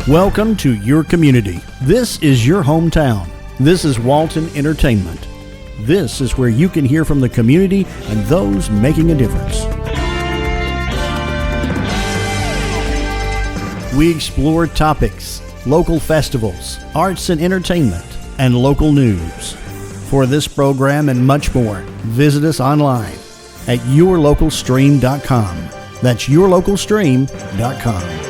Welcome to your community. This is your hometown. This is Walton Entertainment. This is where you can hear from the community and those making a difference. We explore topics, local festivals, arts and entertainment, and local news. For this program and much more, visit us online at yourlocalstream.com. That's yourlocalstream.com.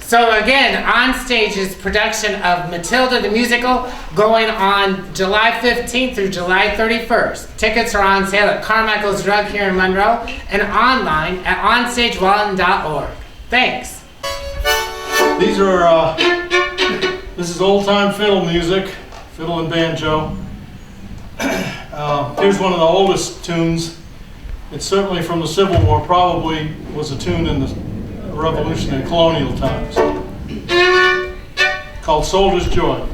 So again, On Stage's production of Matilda the Musical going on July 15th through July 31st. Tickets are on sale at Carmichael's Drug here in Monroe and online at onstagewalton.org. Thanks. This is old-time fiddle music, fiddle and banjo. Here's one of the oldest tunes. It's certainly from the Civil War, probably was a tune in the Revolution and colonial times, called Soldier's Joy.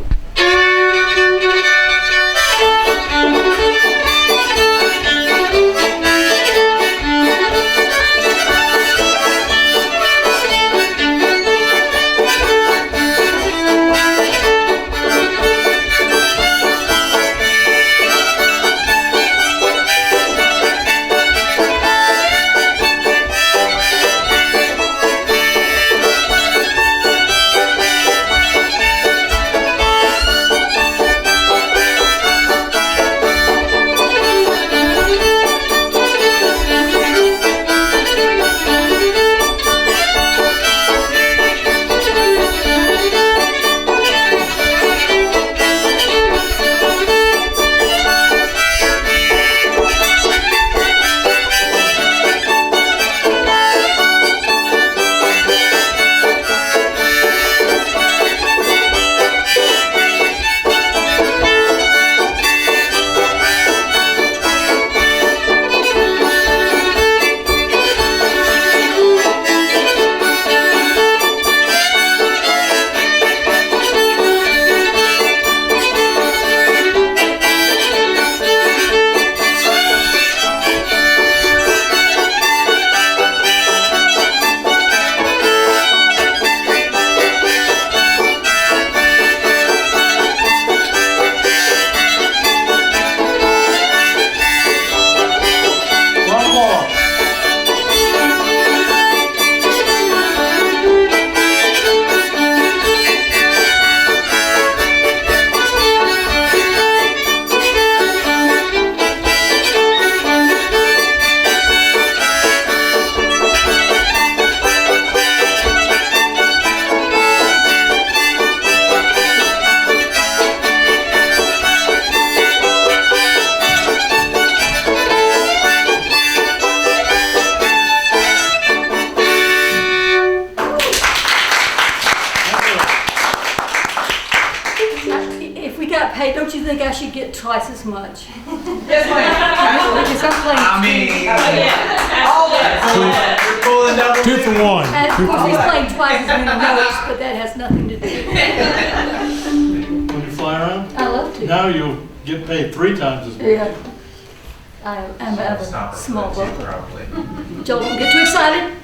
Don't you think I should get twice as much? Yes, ma'am. Because I'm playing All that. You're pulling double. 2 for 1. and of course he's playing twice as many notes, but that has nothing to do with it. When you fly around, I love to. now you'll get paid 3 times as much. Yeah. I have a small vocal. Joel, don't get too excited.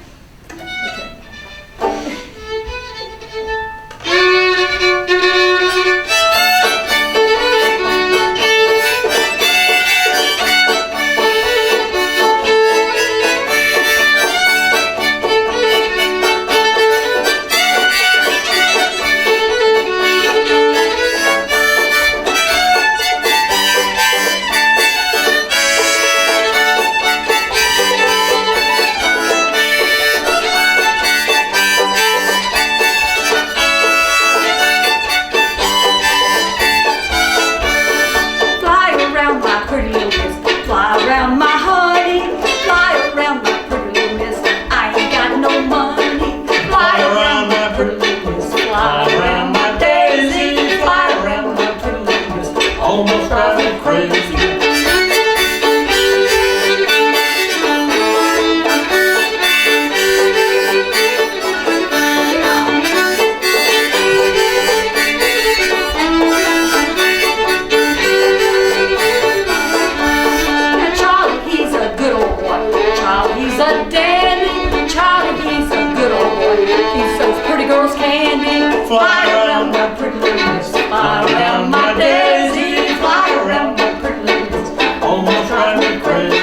my pretty little miss. Fly around my daisy, fly around my pretty little miss. Almost drive me crazy.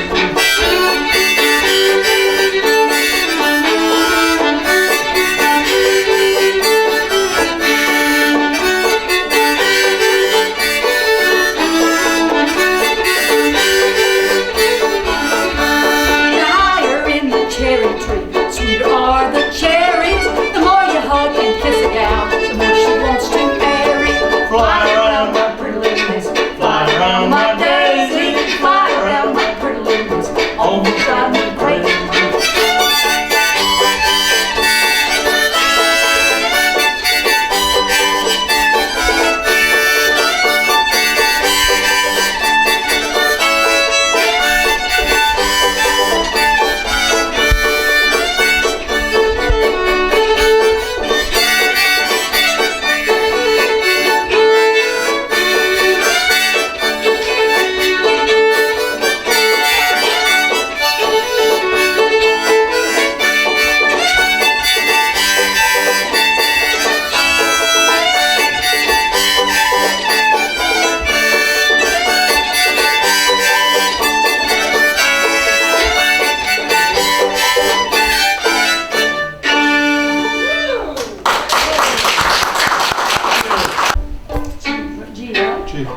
The higher in the cherry tree, sweeter are the cherries. The more you hug and kiss a gal, the more she wants to marry. Fly around my pretty little miss. Fly around my daisy. Fly around my pretty little miss. Almost drive me crazy. Gee, right? Chief.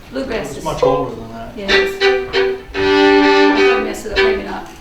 Bluegrass It's is. much older than that. Yes. If I mess it up, maybe not.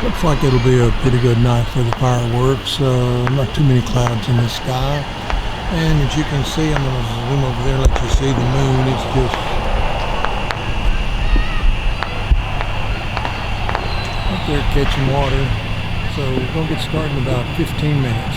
Looks like it'll be a pretty good night for the fireworks. Not too many clouds in the sky. And as you can see, I'm going to zoom over there and let you see the moon. It's just up there catching water. So we're going to get started in about 15 minutes.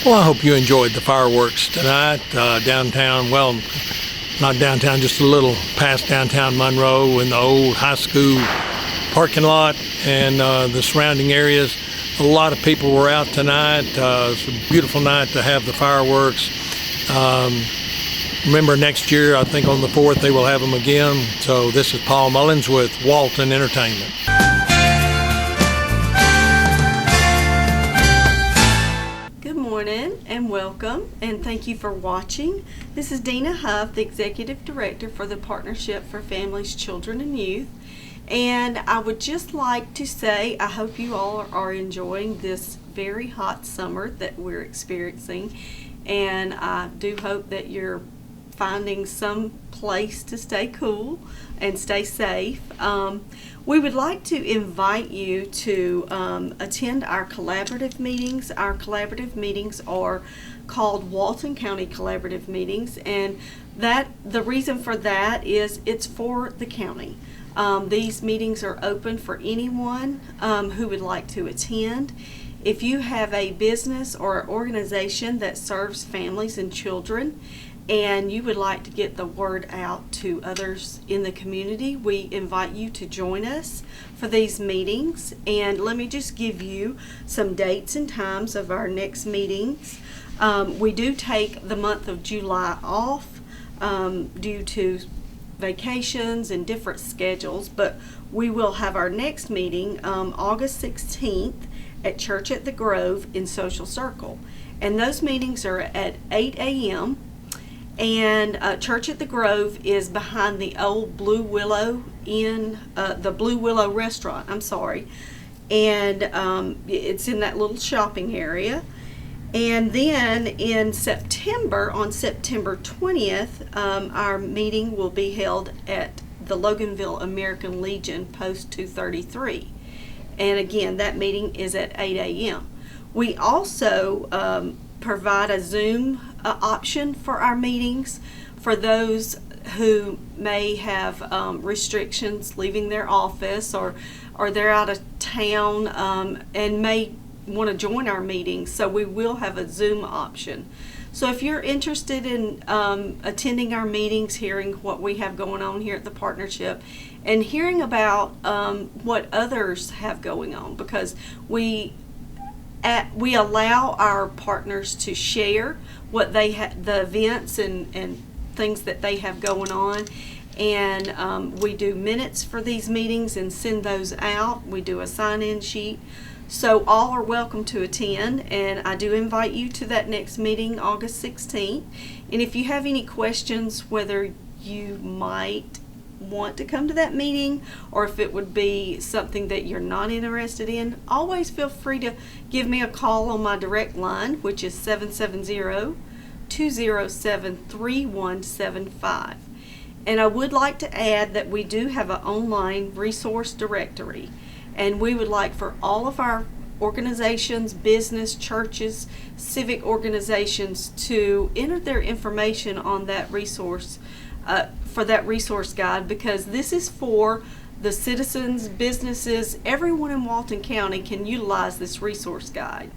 Well, I hope you enjoyed the fireworks tonight downtown. Well, not downtown, just a little past downtown Monroe in the old high school parking lot and the surrounding areas. A lot of people were out tonight. It's a beautiful night to have the fireworks. Remember, next year, I think on the 4th, they will have them again. So this is Paul Mullins with Walton Entertainment. And welcome, and thank you for watching. This is Dina Huff, the Executive Director for the Partnership for Families, Children, and Youth. And I would just like to say I hope you all are enjoying this very hot summer that we're experiencing. And I do hope that you're finding some place to stay cool and stay safe. We would like to invite you to attend our collaborative meetings. Our collaborative meetings are called Walton County Collaborative Meetings, and the reason for that is it's for the county. These meetings are open for anyone who would like to attend. If you have a business or organization that serves families and children, and you would like to get the word out to others in the community, we invite you to join us for these meetings. And let me just give you some dates and times of our next meetings. We do take the month of July off due to vacations and different schedules, but we will have our next meeting August 16th at Church at the Grove in Social Circle. And those meetings are at 8 a.m. And Church at the Grove is behind the old Blue Willow Inn, the Blue Willow restaurant, I'm sorry. And it's in that little shopping area. And then in September, on September 20th, our meeting will be held at the Loganville American Legion, Post 233. And again, that meeting is at 8 a.m. We also provide a Zoom option for our meetings for those who may have restrictions leaving their office, or they're out of town and may want to join our meetings. So we will have a Zoom option. So if you're interested in attending our meetings, hearing what we have going on here at the partnership, and hearing about what others have going on, because we allow our partners to share what they the events and things that they have going on, and we do minutes for these meetings and send those out. We do a sign-in sheet, so all are welcome to attend, and I do invite you to that next meeting August 16th. And if you have any questions, whether you might want to come to that meeting or if it would be something that you're not interested in, always feel free to give me a call on my direct line, which is 770-207-3175. And I would like to add that we do have an online resource directory, and we would like for all of our organizations, business, churches, civic organizations to enter their information on that resource for that resource guide, because this is for the citizens, businesses, everyone in Walton County can utilize this resource guide.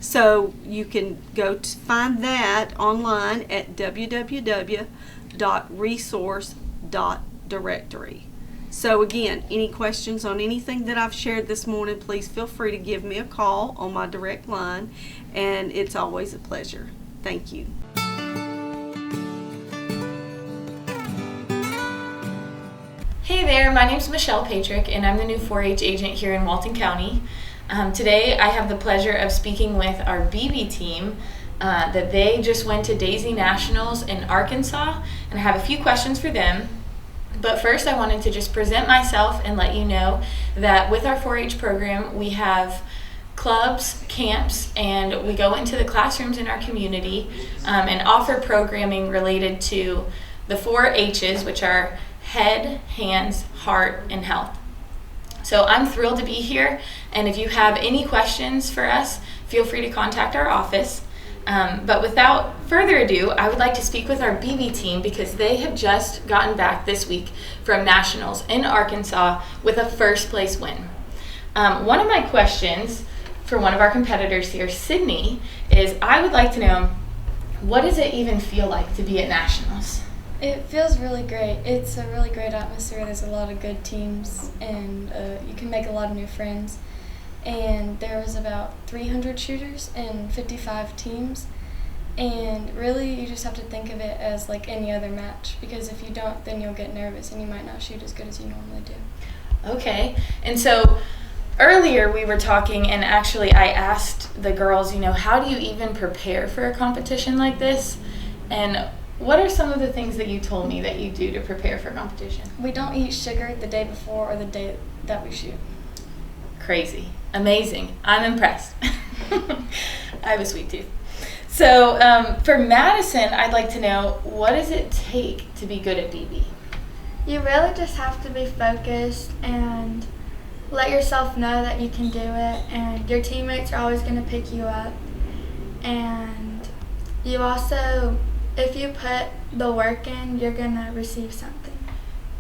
So you can go to find that online at www.resource.directory. So again, any questions on anything that I've shared this morning, please feel free to give me a call on my direct line, and it's always a pleasure. Thank you. Hey there, my name's Michelle Patrick, and I'm the new 4-H agent here in Walton County. Today I have the pleasure of speaking with our BB team that they just went to Daisy Nationals in Arkansas, and I have a few questions for them. But first I wanted to just present myself and let you know that with our 4-H program we have clubs, camps, and we go into the classrooms in our community and offer programming related to the 4 H's, which are head, hands, heart, and health. So I'm thrilled to be here, and if you have any questions for us, feel free to contact our office. But without further ado, I would like to speak with our BB team because they have just gotten back this week from Nationals in Arkansas with a first place win. One of my questions for one of our competitors here, Sydney, is I would like to know, what does it even feel like to be at Nationals? It feels really great. It's a really great atmosphere. There's a lot of good teams, and you can make a lot of new friends. And there was about 300 shooters and 55 teams. And really, you just have to think of it as like any other match, because if you don't, then you'll get nervous and you might not shoot as good as you normally do. Okay. And so earlier we were talking, and actually I asked the girls, how do you even prepare for a competition like this? And what are some of the things that you told me that you do to prepare for competition? We don't eat sugar the day before or the day that we shoot. Crazy. Amazing. I'm impressed. I have a sweet tooth. So for Madison, I'd like to know, what does it take to be good at BB? You really just have to be focused and let yourself know that you can do it, and your teammates are always going to pick you up. And you also, if you put the work in, you're going to receive something.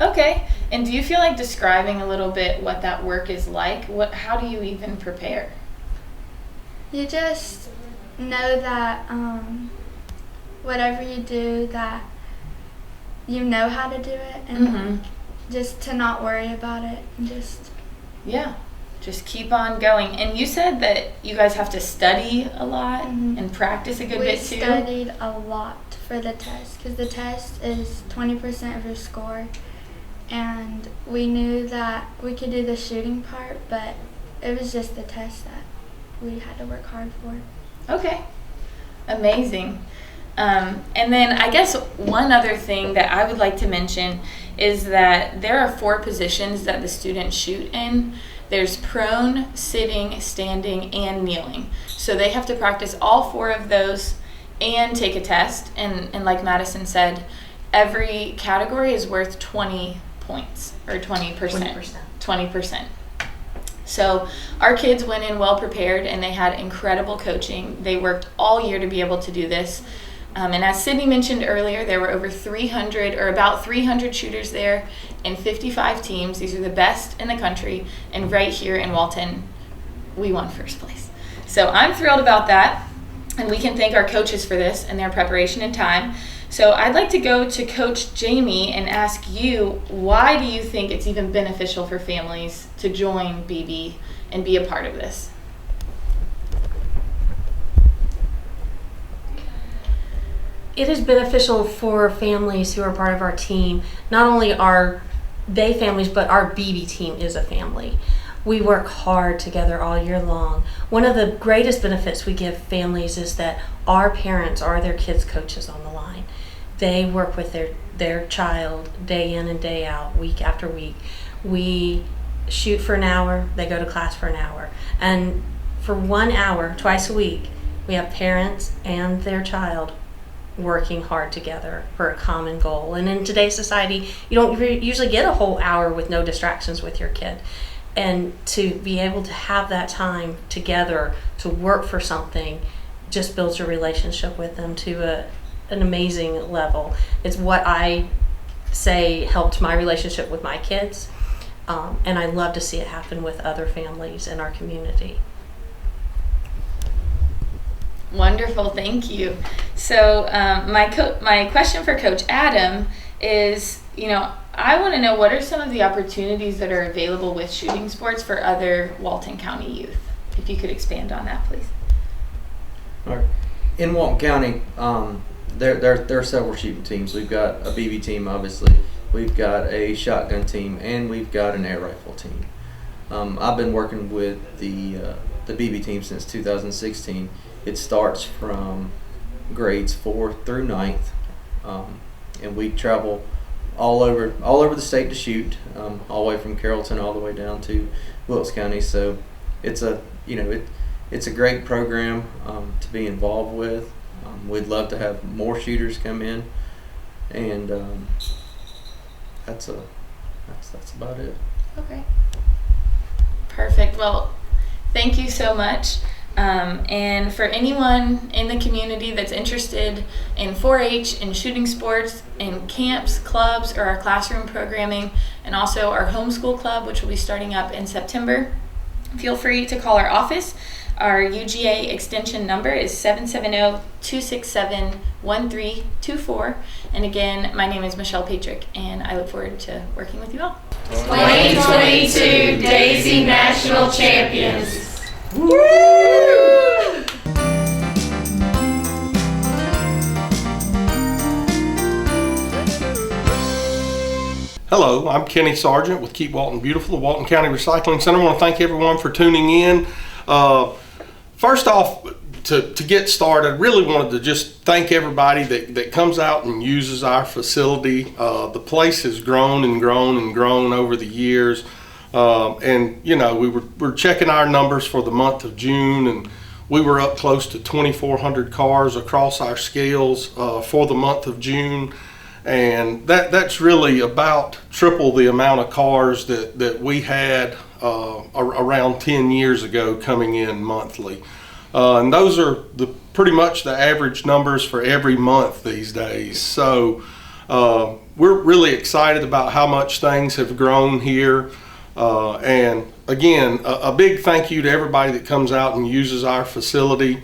Okay. And do you feel like describing a little bit what that work is like? How do you even prepare? You just know that whatever you do, that you know how to do it, and just to not worry about it, and just keep on going. And you said that you guys have to study a lot and practice a good bit too. We studied a lot for the test, because the test is 20% of your score, and we knew that we could do the shooting part, but it was just the test that we had to work hard for. Okay, amazing. And then I guess one other thing that I would like to mention is that there are 4 positions that the students shoot in. There's prone, sitting, standing, and kneeling. So they have to practice all 4 of those and take a test. And like Madison said, every category is worth 20 points, or 20%. 20%. So our kids went in well prepared, and they had incredible coaching. They worked all year to be able to do this. And as Sydney mentioned earlier, there were about 300 shooters there and 55 teams. These are the best in the country. And right here in Walton, we won first place. So I'm thrilled about that. And we can thank our coaches for this and their preparation and time. So I'd like to go to Coach Jamie and ask you, why do you think it's even beneficial for families to join BB and be a part of this? It is beneficial for families who are part of our team. Not only are they families, but our BB team is a family. We work hard together all year long. One of the greatest benefits we give families is that our parents are their kids' coaches on the line. They work with their child day in and day out, week after week. We shoot for an hour, they go to class for an hour. And for 1 hour, twice a week, we have parents and their child working hard together for a common goal. And in today's society, you don't usually get a whole hour with no distractions with your kid. And to be able to have that time together to work for something just builds your relationship with them to an amazing level. It's what I say helped my relationship with my kids, and I love to see it happen with other families in our community. Wonderful, thank you. So my question for Coach Adam is, I want to know, what are some of the opportunities that are available with shooting sports for other Walton County youth? If you could expand on that, please. All right. In Walton County, there are several shooting teams. We've got a BB team, obviously. We've got a shotgun team, and we've got an air rifle team. I've been working with the BB team since 2016. It starts from grades 4th through 9th, and we travel all over the state to shoot, all the way from Carrollton all the way down to Wilkes County. So it's a great program to be involved with. We'd love to have more shooters come in, and that's about it. Okay. Perfect. Well, thank you so much. And for anyone in the community that's interested in 4-H, in shooting sports, in camps, clubs, or our classroom programming, and also our homeschool club, which will be starting up in September, feel free to call our office. Our UGA extension number is 770-267-1324. And again, my name is Michelle Patrick, and I look forward to working with you all. 2022 Daisy National Champions. Woo! Hello, I'm Kenny Sargent with Keep Walton Beautiful, the Walton County Recycling Center. I want to thank everyone for tuning in. First off, to get started, I really wanted to just thank everybody that comes out and uses our facility. The place has grown and grown and grown over the years. And we're checking our numbers for the month of June, and we were up close to 2,400 cars across our scales for the month of June. And that's really about triple the amount of cars that we had around 10 years ago coming in monthly. And those are pretty much the average numbers for every month these days. So we're really excited about how much things have grown here. And again, a big thank you to everybody that comes out and uses our facility.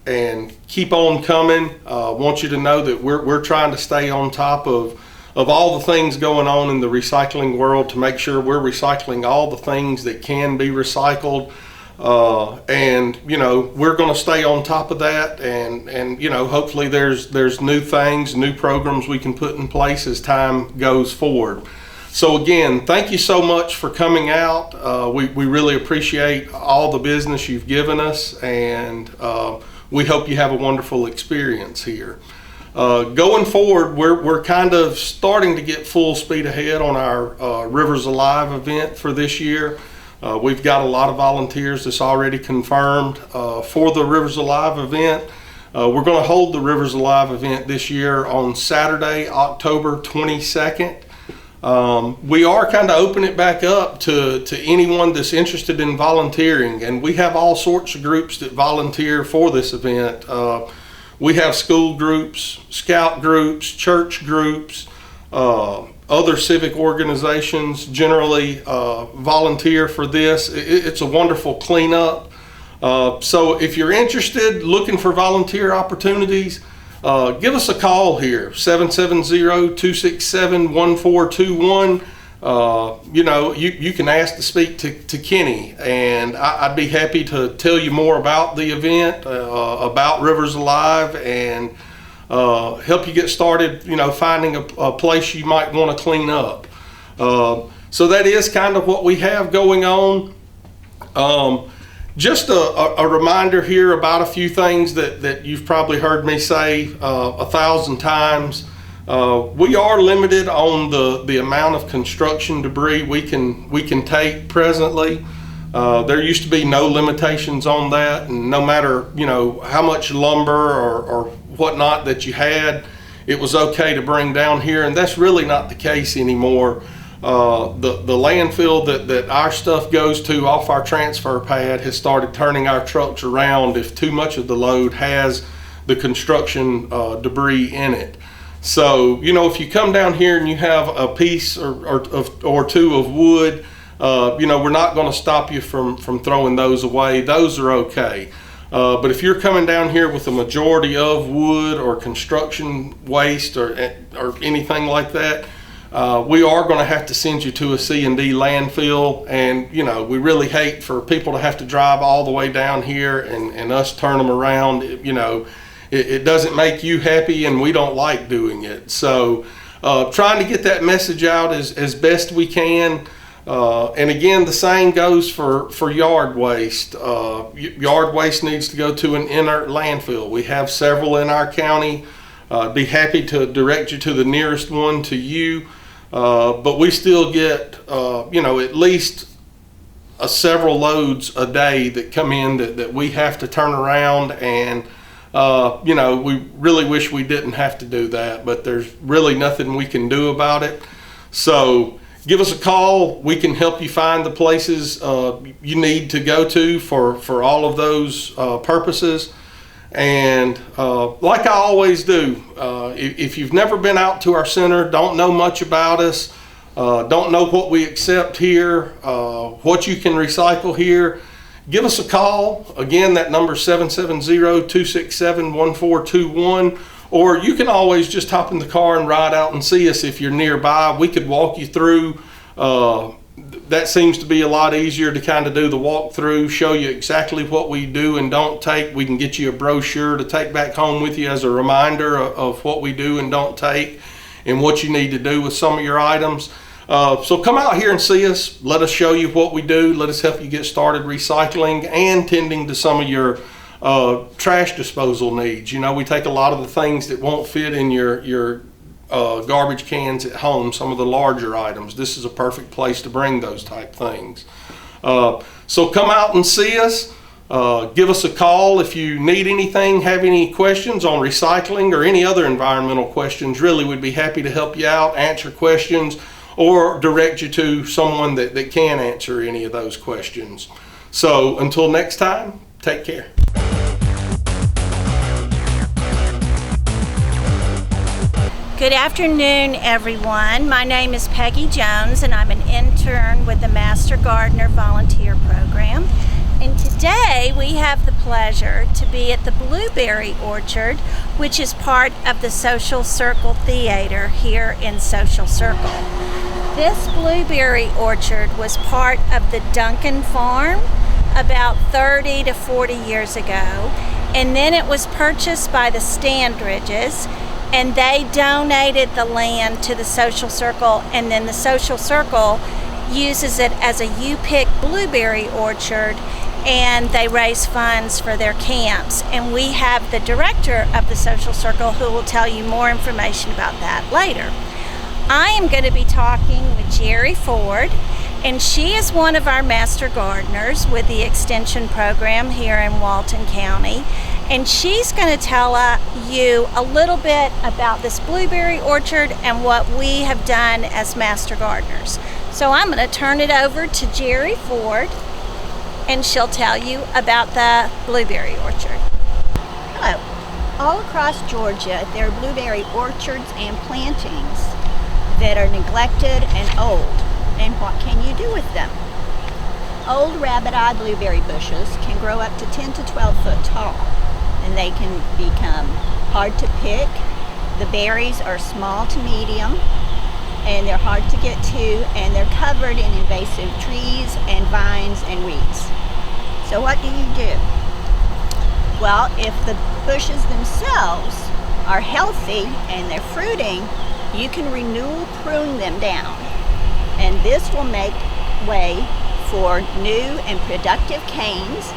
And keep on coming. Want you to know that we're trying to stay on top of all the things going on in the recycling world to make sure we're recycling all the things that can be recycled. And we're going to stay on top of that, and hopefully there's new things, new programs we can put in place as time goes forward. So again, thank you so much for coming out. We really appreciate all the business you've given us, and we hope you have a wonderful experience here. Going forward, we're kind of starting to get full speed ahead on our Rivers Alive event for this year. We've got a lot of volunteers that's already confirmed for the Rivers Alive event. We're going to hold the Rivers Alive event this year on Saturday, October 22nd. We are kind of opening it back up to anyone that's interested in volunteering, and we have all sorts of groups that volunteer for this event. We have school groups, scout groups, church groups, other civic organizations generally volunteer for this. It's a wonderful cleanup. So if you're interested, looking for volunteer opportunities, give us a call here, 770-267-1421. You can ask to speak to Kenny, and I'd be happy to tell you more about the event, about Rivers Alive, and help you get started, finding a place you might want to clean up. So that is kind of what we have going on. Just a reminder here about a few things that you've probably heard me say 1,000 times. We are limited on the amount of construction debris we can take presently. There used to be no limitations on that, and no matter how much lumber or whatnot that you had, it was okay to bring down here, and that's really not the case anymore. The landfill that our stuff goes to off our transfer pad has started turning our trucks around if too much of the load has the construction debris in it. So if you come down here and you have a piece or two of wood, we're not going to stop you from throwing those away. Those are okay. But if you're coming down here with a majority of wood or construction waste or anything like that, we are going to have to send you to a C&D landfill. And, you know, we really hate for people to have to drive all the way down here and us turn them around. You know, it doesn't make you happy, and we don't like doing it. So trying to get that message out as best we can. And again, the same goes for yard waste. Yard waste needs to go to an inert landfill. We have several in our county. Be happy to direct you to the nearest one to you. But we still get, you know, at least several loads a day that come in that we have to turn around. And, you know, we really wish we didn't have to do that, but there's really nothing we can do about it. So give us a call. We can help you find the places you need to go to for all of those purposes. And like I always do, if you've never been out to our center, don't know much about us, don't know what we accept here, what you can recycle here, give us a call. Again, that number is 770-267-1421. Or you can always just hop in the car and ride out and see us if you're nearby. We could walk you through. That seems to be a lot easier to kind of do the walkthrough, show you exactly what we do and don't take. We can get you a brochure to take back home with you as a reminder of what we do and don't take and what you need to do with some of your items. So come out here and see us. Let us show you what we do. Let us help you get started recycling and tending to some of your trash disposal needs. You know, we take a lot of the things that won't fit in your garbage cans at home, some of the larger items. This is a perfect place to bring those type things. So come out and see us. Give us a call if you need anything, have any questions on recycling or any other environmental questions. Really, we'd be happy to help you out, answer questions, or direct you to someone that can answer any of those questions. So until next time, take care. Good afternoon, everyone. My name is Peggy Jones, and I'm an intern with the Master Gardener Volunteer Program. And today we have the pleasure to be at the Blueberry Orchard, which is part of the Social Circle Theater here in Social Circle. This blueberry orchard was part of the Duncan Farm about 30 to 40 years ago, and then it was purchased by the Standridges, and they donated the land to the Social Circle, and then the Social Circle uses it as a U-Pick blueberry orchard, and they raise funds for their camps. And we have the director of the Social Circle who will tell you more information about that later. I am going to be talking with Jerry Ford, and she is one of our master gardeners with the Extension program here in Walton County. And she's going to tell you a little bit about this blueberry orchard and what we have done as master gardeners. So I'm going to turn it over to Jerry Ford, and she'll tell you about the blueberry orchard. Hello. All across Georgia, there are blueberry orchards and plantings that are neglected and old. And what can you do with them? Old rabbit-eye blueberry bushes can grow up to 10 to 12 foot tall, and they can become hard to pick. The berries are small to medium, and they're hard to get to, and they're covered in invasive trees and vines and weeds. So what do you do? Well, if the bushes themselves are healthy and they're fruiting, you can renewal prune them down, and this will make way for new and productive canes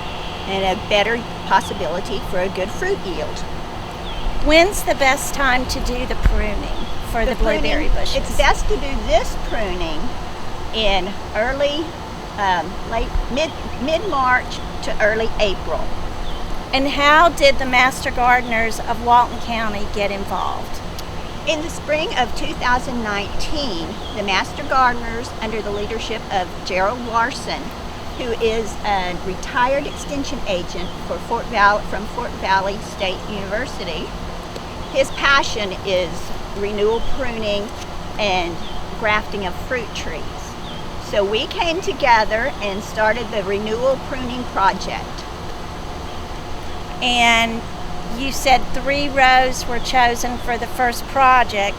and a better possibility for a good fruit yield. When's the best time to do the pruning for the blueberry bushes? It's best to do this pruning in early, mid-March to early April. And how did the Master Gardeners of Walton County get involved? In the spring of 2019, the Master Gardeners, under the leadership of Gerald Larson, who is a retired extension agent for from Fort Valley State University, his passion is renewal pruning and grafting of fruit trees. So we came together and started the renewal pruning project. and you said 3 rows were chosen for the first project.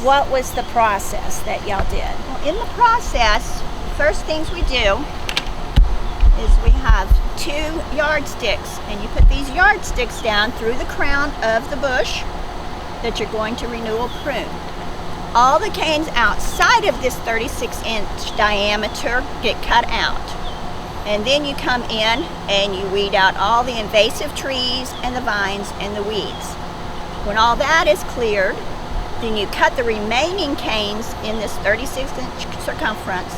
What was the process that y'all did? Well, in the process, first things we do is we have 2 yardsticks, and you put these yardsticks down through the crown of the bush that you're going to renewal prune. All the canes outside of this 36-inch diameter get cut out. And then you come in and you weed out all the invasive trees and the vines and the weeds. When all that is cleared, then you cut the remaining canes in this 36-inch circumference.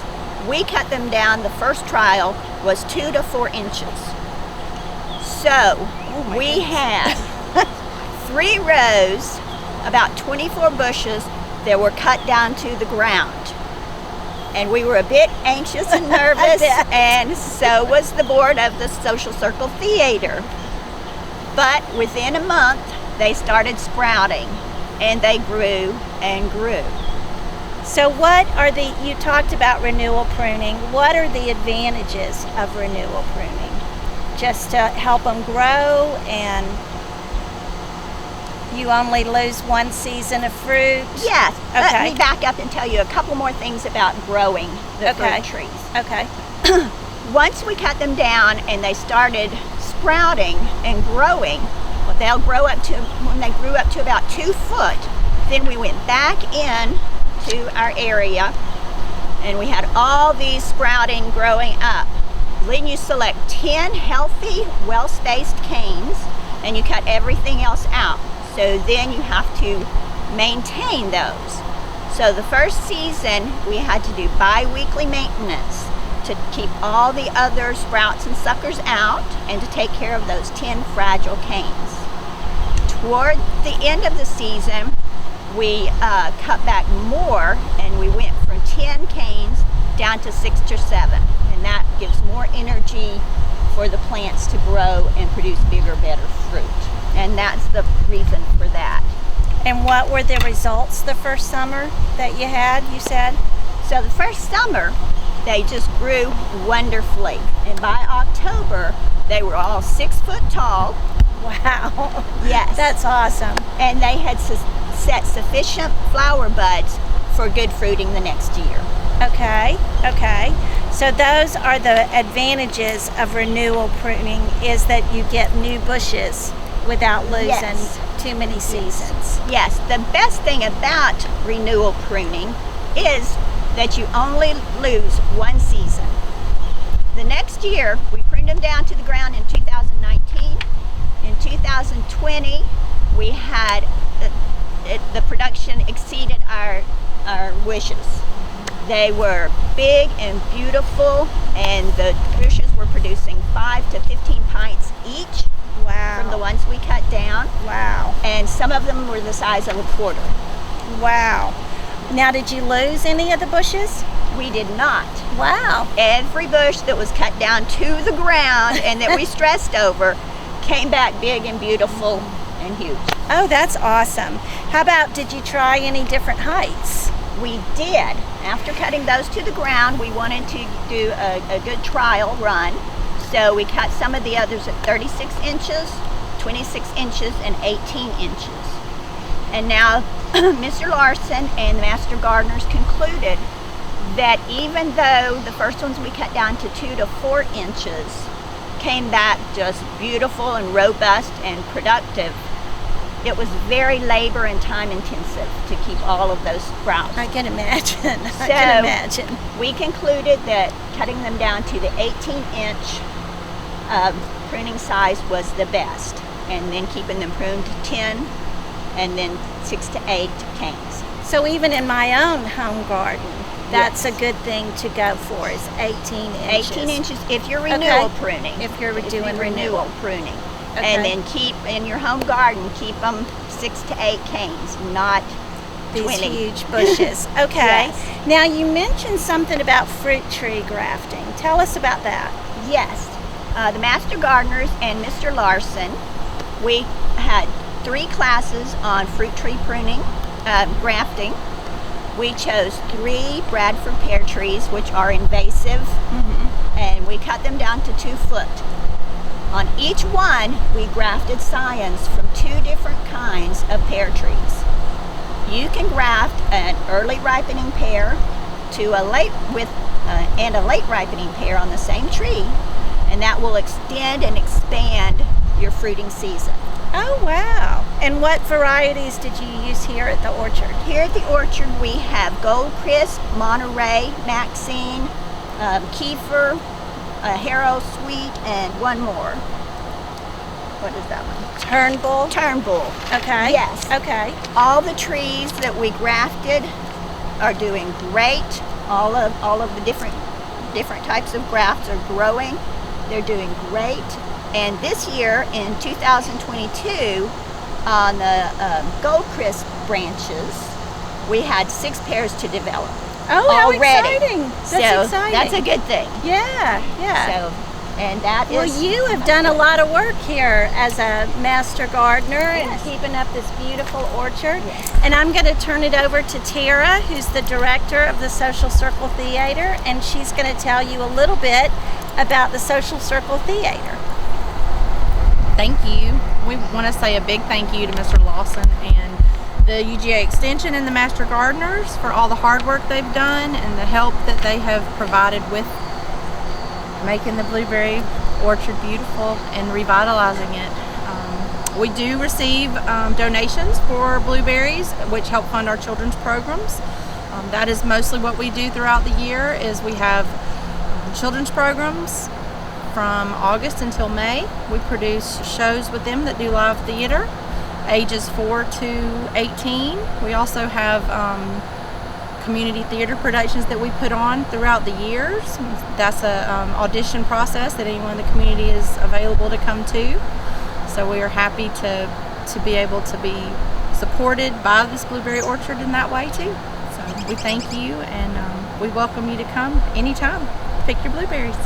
We cut them down. The first trial was 2 to 4 inches. So we had 3 rows, about 24 bushes that were cut down to the ground. And we were a bit anxious and nervous, and so was the board of the Social Circle Theater. But within a month, they started sprouting, and they grew and grew. So what are you talked about renewal pruning. What are the advantages of renewal pruning? Just to help them grow, and you only lose 1 season of fruit? Yes. Okay. Let me back up and tell you a couple more things about growing the fruit trees. Okay. Once we cut them down and they started sprouting and growing, well, they'll grow up to, when they grew up to about 2 foot, then we went back in to our area and we had all these sprouting growing up. Then you select 10 healthy, well-spaced canes and you cut everything else out. So then you have to maintain those. So the first season we had to do bi-weekly maintenance to keep all the other sprouts and suckers out and to take care of those 10 fragile canes. Toward the end of the season, we cut back more and we went from 10 canes down to 6 or 7. And that gives more energy for the plants to grow and produce bigger, better fruit. And that's the reason for that. And what were the results the first summer that you had, you said? So the first summer, they just grew wonderfully. And by October, they were all 6 foot tall. Wow. Yes. That's awesome. And they had set sufficient flower buds for good fruiting the next year. Okay. So those are the advantages of renewal pruning, is that you get new bushes without losing too many seasons. Yes, the best thing about renewal pruning is that you only lose 1 season. The next year, we pruned them down to the ground in 2019. In 2020, we had the production exceeded our wishes. They were big and beautiful, and the bushes were producing 5 to 15 pints each. Wow. From the ones we cut down. Wow. And some of them were the size of a quarter. Wow. Now, did you lose any of the bushes? We did not. Wow. Every bush that was cut down to the ground and that we stressed over came back big and beautiful and huge. Oh, that's awesome. How about, did you try any different heights? We did. After cutting those to the ground, we wanted to do a good trial run. So we cut some of the others at 36 inches, 26 inches, and 18 inches. And now Mr. Larson and the Master Gardeners concluded that even though the first ones we cut down to 2 to 4 inches came back just beautiful and robust and productive, it was very labor and time intensive to keep all of those sprouts. I can imagine. I can imagine. We concluded that cutting them down to the 18-inch pruning size was the best, and then keeping them pruned to 10 and then 6 to 8 canes. So even in my own home garden, that's a good thing to go for, is 18 inches. 18 inches if you're renewal pruning. If you're doing renewal pruning. Okay. And then keep, in your home garden, keep them 6 to 8 canes, not these 20. huge bushes. Okay. Yes. Now, you mentioned something about fruit tree grafting. Tell us about that. Yes. The Master Gardeners and Mr. Larson, we had 3 classes on fruit tree pruning, grafting. We chose 3 Bradford pear trees, which are invasive, and we cut them down to 2 foot. On each one, we grafted scions from 2 different kinds of pear trees. You can graft an early ripening pear to a late ripening pear on the same tree, and that will extend and expand your fruiting season. Oh, wow. And what varieties did you use here at the orchard? Here at the orchard, we have Gold Crisp, Monterey, Maxine, Kiefer, Harrow Sweet, and one more. What is that one? Turnbull? Turnbull. Okay. Yes. Okay. All the trees that we grafted are doing great. All of the different types of grafts are growing. They're doing great. And this year, in 2022, on the Gold Crisp branches, we had 6 pairs to develop. Oh, how already. Exciting. That's exciting. That's a good thing. Yeah, yeah. So, and that well, is... you have done a lot of work here as a master gardener and keeping up this beautiful orchard. Yes. And I'm going to turn it over to Tara, who's the director of the Social Circle Theater, and she's going to tell you a little bit about the Social Circle Theater. Thank you. We want to say a big thank you to Mr. Lawson and the UGA Extension and the Master Gardeners for all the hard work they've done and the help that they have provided with making the blueberry orchard beautiful and revitalizing it. We do receive donations for blueberries, which help fund our children's programs. That is mostly what we do throughout the year. Is we have children's programs from August until May. We produce shows with them that do live theater, ages 4 to 18. We also have community theater productions that we put on throughout the years. That's a audition process that anyone in the community is available to come to. So we are happy to be able to be supported by this blueberry orchard in that way too. So we thank you, and we welcome you to come anytime. Pick your blueberries.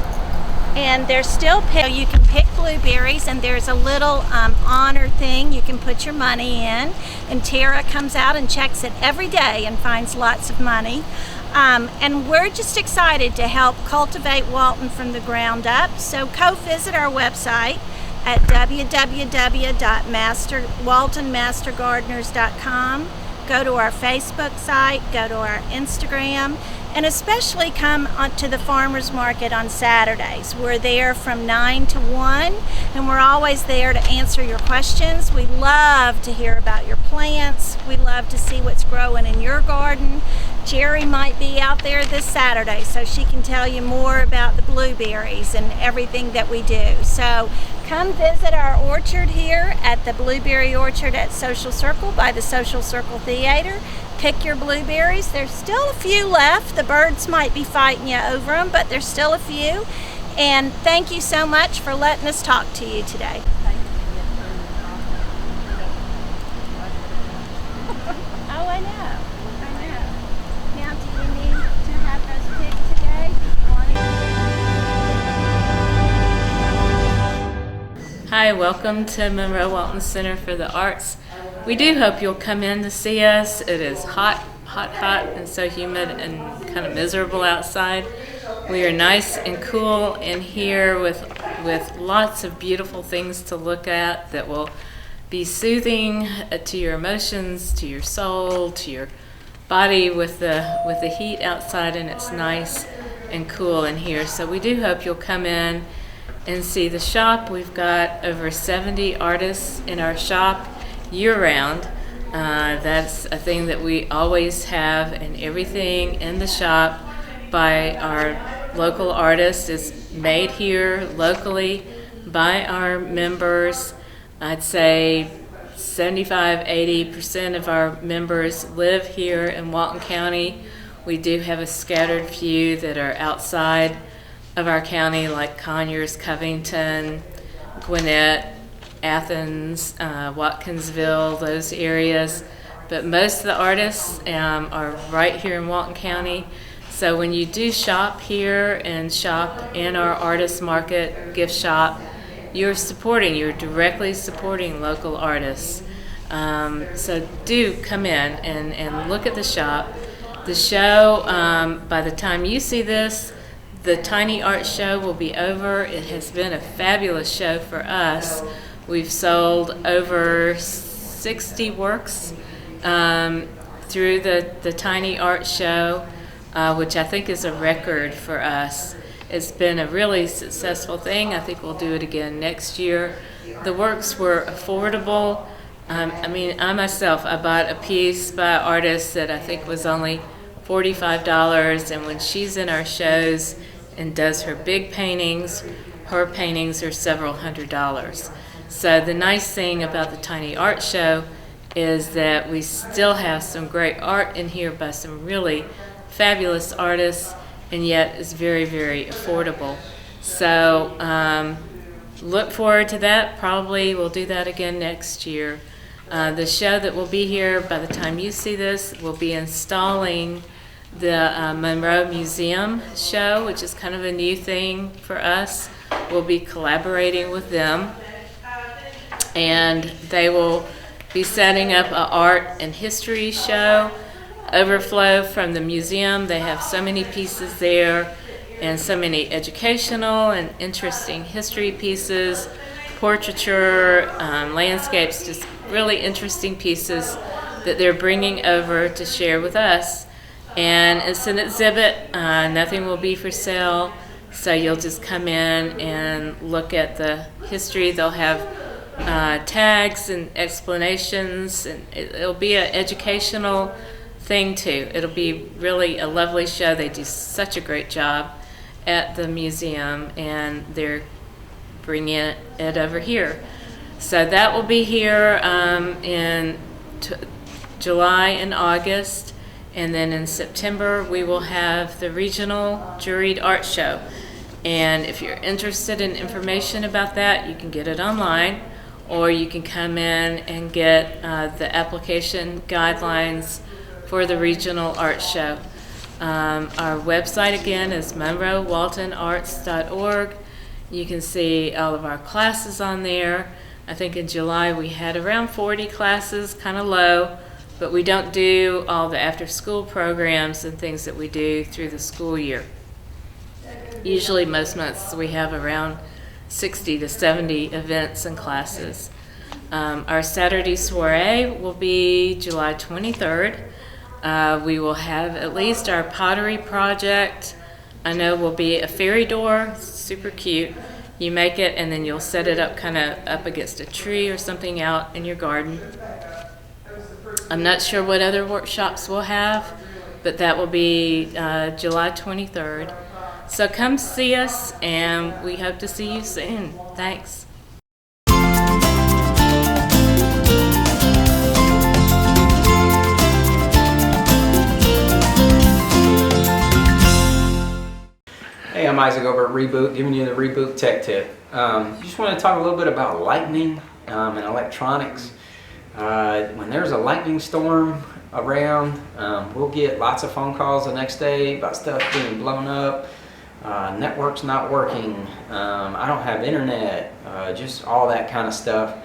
And there's still you can pick blueberries, and there's a little honor thing you can put your money in, and Tara comes out and checks it every day and finds lots of money. And we're just excited to help cultivate Walton from the ground up. So visit our website at www.waltonmastergardeners.com. Go to our Facebook site, go to our Instagram, and especially come to the farmers market on Saturdays. We're there from 9 to 1, and we're always there to answer your questions. We love to hear about your plants. We love to see what's growing in your garden. Jerry might be out there this Saturday, so she can tell you more about the blueberries and everything that we do. So come visit our orchard here at the Blueberry Orchard at Social Circle by the Social Circle Theater. Pick your blueberries. There's still a few left. The birds might be fighting you over them, but there's still a few. And thank you so much for letting us talk to you today. Oh, I know. Now, do you need to have those picked today? Hi, welcome to Monroe Walton Center for the Arts. We do hope you'll come in to see us. It is hot, and so humid and kind of miserable outside. We are nice and cool in here with lots of beautiful things to look at that will be soothing to your emotions, to your soul, to your body with the heat outside, and it's nice and cool in here. So we do hope you'll come in and see the shop. We've got over 70 artists in our shop year-round. That's a thing that we always have, and everything in the shop by our local artists is made here locally by our members. I'd say 75-80% of our members live here in Walton County. We do have a scattered few that are outside of our county, like Conyers, Covington, Gwinnett, Athens, Watkinsville, those areas. But most of the artists are right here in Walton County. So when you do shop here and shop in our artist market gift shop, you're directly supporting local artists. So do come in and look at the shop. The show, by the time you see this, The Tiny Art Show will be over. It has been a fabulous show for us. We've sold over 60 works through the Tiny Art Show, which I think is a record for us. It's been a really successful thing. I think we'll do it again next year. The works were affordable. I myself, I bought a piece by an artist that I think was only $45, and when she's in our shows and does her big paintings, her paintings are several $100s. So the nice thing about the Tiny Art Show is that we still have some great art in here by some really fabulous artists, and yet it's very, very affordable. So look forward to that. Probably we'll do that again next year. The show that will be here by the time you see this will be installing the Monroe Museum show, which is kind of a new thing for us. We'll be collaborating with them, and they will be setting up an art and history show, overflow from the museum. They have so many pieces there, and so many educational and interesting history pieces, portraiture, landscapes, just really interesting pieces that they're bringing over to share with us. And it's an exhibit. Nothing will be for sale, so you'll just come in and look at the history. They'll have tags and explanations, and it'll be an educational thing too. It'll be really a lovely show. They do such a great job at the museum, and they're bringing it over here. So that will be here in July and August, and then in September we will have the regional juried art show. And if you're interested in information about that, you can get it online, or you can come in and get the application guidelines for the regional art show. Our website again is monroewaltonarts.org. You can see all of our classes on there. I think in July we had around 40 classes, kind of low, but we don't do all the after-school programs and things that we do through the school year. Usually most months we have around 60 to 70 events and classes. Our Saturday soiree will be July 23rd. We will have at least our pottery project. I know will be a fairy door, super cute. You make it and then you'll set it up kind of up against a tree or something out in your garden. I'm not sure what other workshops we'll have, but that will be July 23rd. So come see us, and we hope to see you soon. Thanks. Hey, I'm Isaac over at Reboot, giving you the Reboot Tech Tip. Just want to talk a little bit about lightning and electronics. When there's a lightning storm around, we'll get lots of phone calls the next day about stuff being blown up, network's not working, I don't have internet, just all that kind of stuff.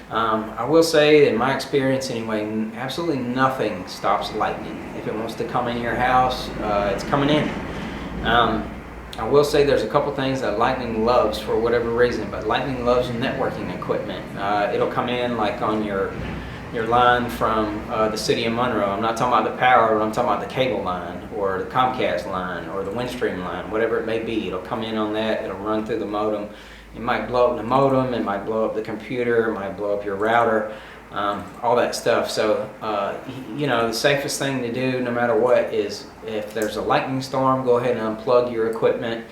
I will say, in my experience anyway, absolutely nothing stops lightning. If it wants to come in your house, it's coming in. I will say there's a couple things that lightning loves for whatever reason, but lightning loves networking equipment. It'll come in like on your line from the city of Monroe. I'm not talking about the power, I'm talking about the cable line or the Comcast line or the Windstream line, whatever it may be. It'll come in on that, it'll run through the modem. It might blow up the modem, it might blow up the computer, it might blow up your router, all that stuff. So, the safest thing to do no matter what is if there's a lightning storm, go ahead and unplug your equipment.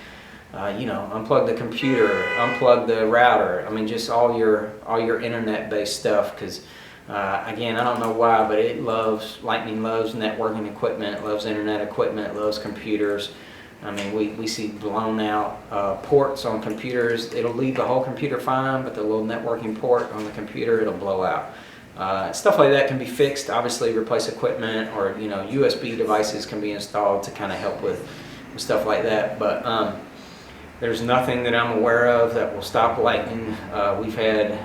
Unplug the computer, unplug the router. I mean, just all your internet-based stuff, because again, I don't know why, but lightning loves networking equipment, it loves internet equipment, it loves computers. I mean, we see blown out ports on computers. It'll leave the whole computer fine, but the little networking port on the computer, it'll blow out. Stuff like that can be fixed. Obviously, replace equipment, or USB devices can be installed to kind of help with stuff like that. But there's nothing that I'm aware of that will stop lightning. We've had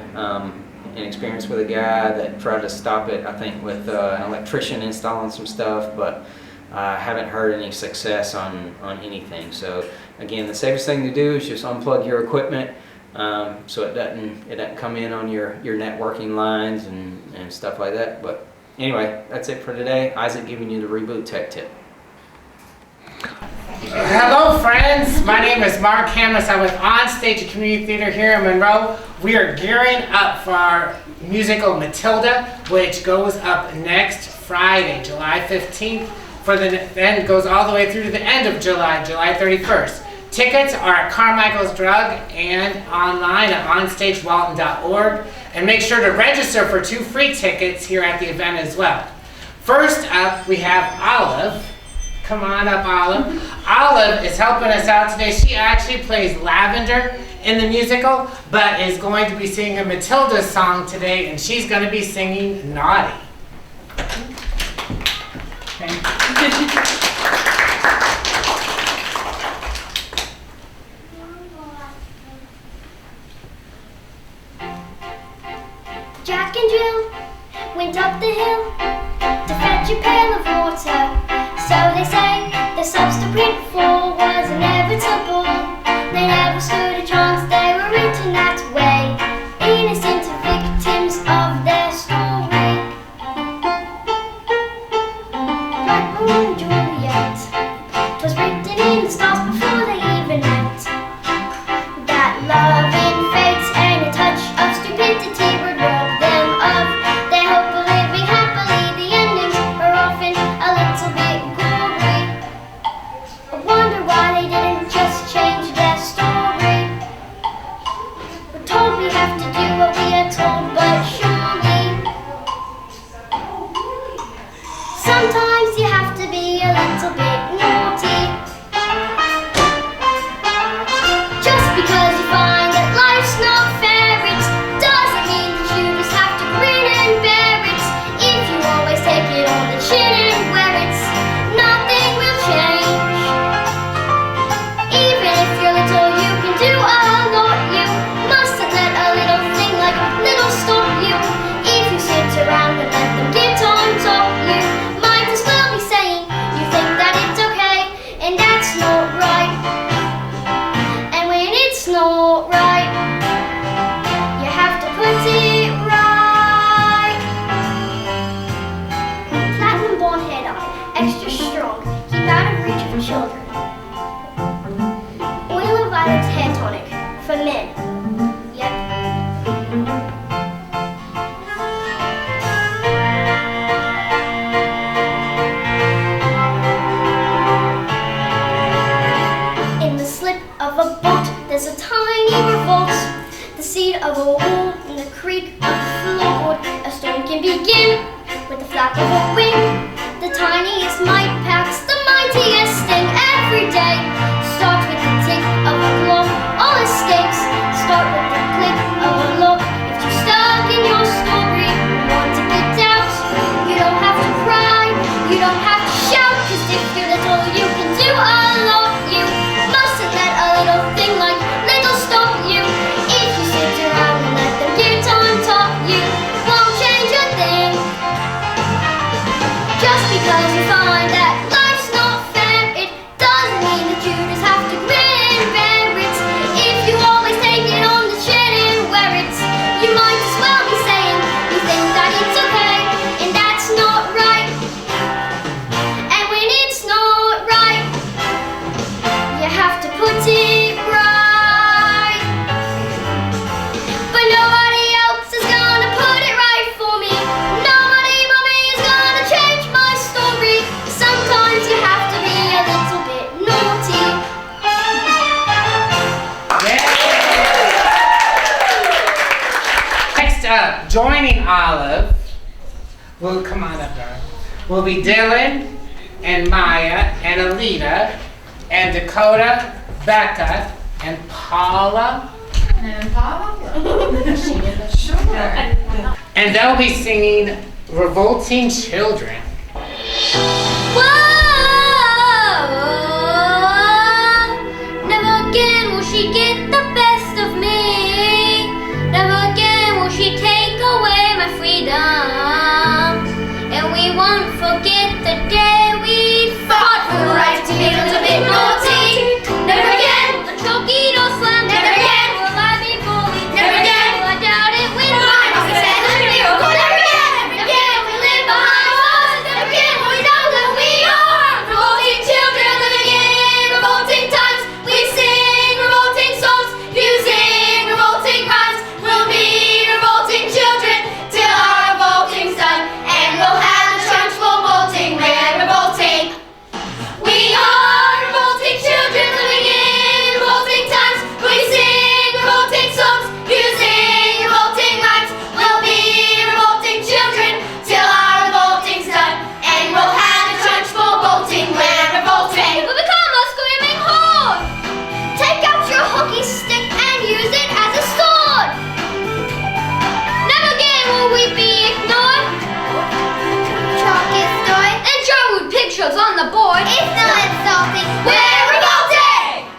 an experience with a guy that tried to stop it, I think, with an electrician installing some stuff, but haven't heard any success on anything. So again, the safest thing to do is just unplug your equipment so it doesn't come in on your networking lines and stuff like that. But anyway, that's it for today. Isaac giving you the Reboot Tech Tip. Hello friends, my name is Mark Hamlis. I'm with Onstage Community Theater here in Monroe. We are gearing up for our musical Matilda, which goes up next Friday, July 15th, then goes all the way through to the end of July, July 31st. Tickets are at Carmichael's Drug and online at onstagewalton.org. And make sure to register for 2 free tickets here at the event as well. First up, we have Olive. Come on up, Olive. Olive is helping us out today. She actually plays Lavender in the musical, but is going to be singing a Matilda song today, and she's going to be singing Naughty. Jack and Jill went up the hill to fetch a pail of water. So they say the subsequent fall was inevitable. They never stood a chance, they were written that way. Innocent victims of their story. Like Romeo and Juliet, 'twas written in the stars before they even met. That love in fate and a touch of stupidity would rob them of their hope of living happily. The endings are often a little bit gory. I wonder why they didn't just change their story. We're told we have to do what we are told, but surely sometimes you have to be a little bit naughty. Just because you find that life's not fair, it doesn't mean that you just have to grin and bear it. If you always take it on the chin and wear it, nothing will change. Even if you're little, you can do a lot. You mustn't let a little thing like a little stop you. If you sit around and let them get on top, you might as well be saying you think that it's okay, and that's not right. And when it's not right, you have to put it right. Platinum bond head eye, extra strong, keep out of reach for children. Oil of violence hair tonic for men. Yep. In the slip of a boat, there's a tiny revolt. The seed of a wall in the creak of the floorboard. A storm can begin with the flap of a wing. The tiniest mite packs the mightiest sting every day. Start with the tick of a clock, all escapes. Start with the click of a lock. If you're stuck in your story, you want to get out. You don't have to cry, you don't have to shout. 'Cause if you're little, you can do a lot. You mustn't let a little thing like little stop you. If you sit around and let them get on top, you won't change a thing. Just because you find that life's not fair, it doesn't mean that you just have to grin and bear it. If you always take it on the chin and wear it, you might as well be saying you think that it's okay, and that's not right. And when it's not right, you have to put it right. But nobody else is gonna put it right for me. Nobody but me is gonna change my story. Sometimes you have to be a little bit naughty. Next up, joining Olive, will come on up, darling. Will be Dylan and Maya and Alita and Dakota, Becca, and Paula. And Paula? And they'll be singing Revolting Children. Whoa! Never again will she get the best of me. Never again will she take away my freedom. And we won't forget the day we shows on the board. It's not insulting. We're revolting!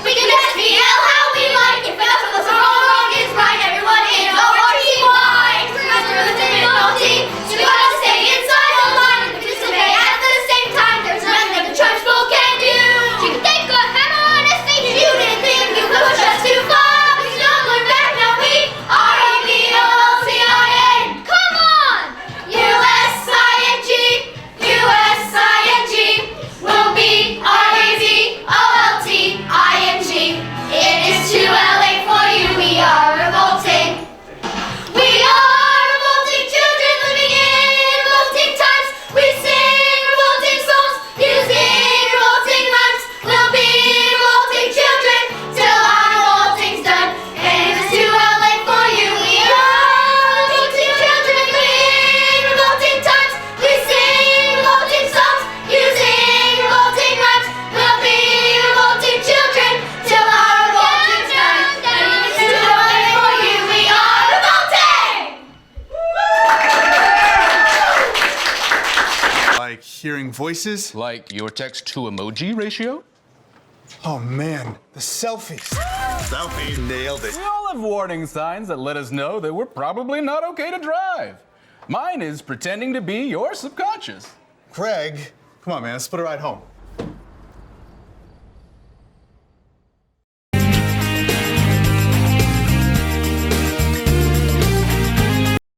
We can just feel how we like. If enough of us are all wrong is right, everyone in ORTY. Master of the difficulty, so we gotta stay inside the line and participate at the same time. There's nothing that the church school can do. You can take a hammer on a stage. You didn't think you could push us too far. But you don't look back now. We are EVOLTIN. Come on! USING, USING will be REVOLTING. It is too late for you. We are revolting. We are revolting children living in revolting times. We sing revolting songs using revolting rhymes. We'll be revolting children till our revolting's done. And it is too late for you. We are revolting children living in revolting times. We sing revolting songs using revolting rhymes. We'll be revolting children till our revolting's done. And it is too late for you. We are revolting. Like hearing voices? Like your text to emoji ratio? Oh man, the selfies. Selfie nailed it. We all have warning signs that let us know that we're probably not okay to drive. Mine is pretending to be your subconscious. Craig, come on man, let's put a ride home.